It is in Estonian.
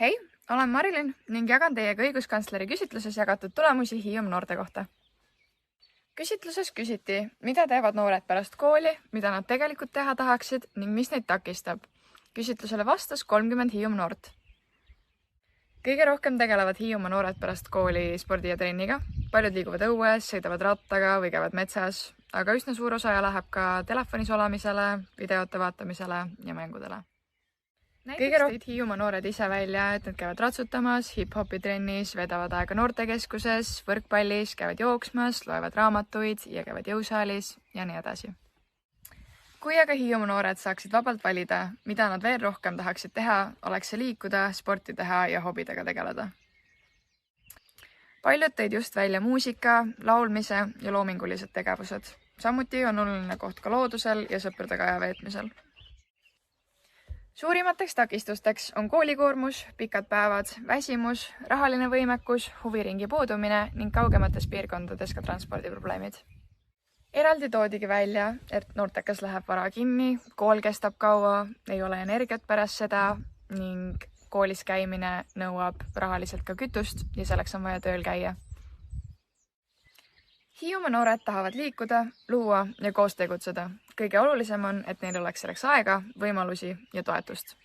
Hei, olen Marilyn ning jagan teiega õiguskantsleri küsitluses jagatud tulemusi Hiiumaa noorte kohta. Küsitluses küsiti, mida teevad noored pärast kooli, mida nad tegelikult teha tahaksid ning mis neid takistab. Küsitlusele vastas 30 Hiiumaa noort. Kõige rohkem tegelevad Hiiumaa noored pärast kooli spordi ja trenniga. Paljud liiguvad õues, sõidavad rattaga või käivad metsas, aga üsna suur osa läheb ka telefonis olamisele, videote vaatamisele ja mängudele. Kõige rohkem tõid Hiiumaa noored ise välja, et nad käivad ratsutamas, hip-hopi trennis, vedavad aega noortekeskuses, võrkpallis, käivad jooksmas, loevad raamatuid ja käivad jõusaalis ja nii edasi. Kui aga Hiiumaa noored saaksid vabalt valida, mida nad veel rohkem tahaksid teha, oleks see liikuda, sporti teha ja hobidega tegeleda. Paljud tõid just välja muusika, laulmise ja loomingulised tegevused. Samuti on oluline koht ka loodusel ja sõpradega aja veetmisel. Suurimateks takistusteks on koolikoormus, pikad päevad, väsimus, rahaline võimekus, huviringi puudumine ning kaugemates piirkondades ka transpordiprobleemid. Eraldi toodigi välja, et noortekas läheb vara kinni, kool kestab kaua, ei ole energiat pärast seda ning koolis käimine nõuab rahaliselt ka kütust ja selleks on vaja tööl käia. Hiiumaa noored tahavad liikuda, luua ja koos tegutseda. Kõige olulisem on, et neil oleks selleks aega, võimalusi ja toetust.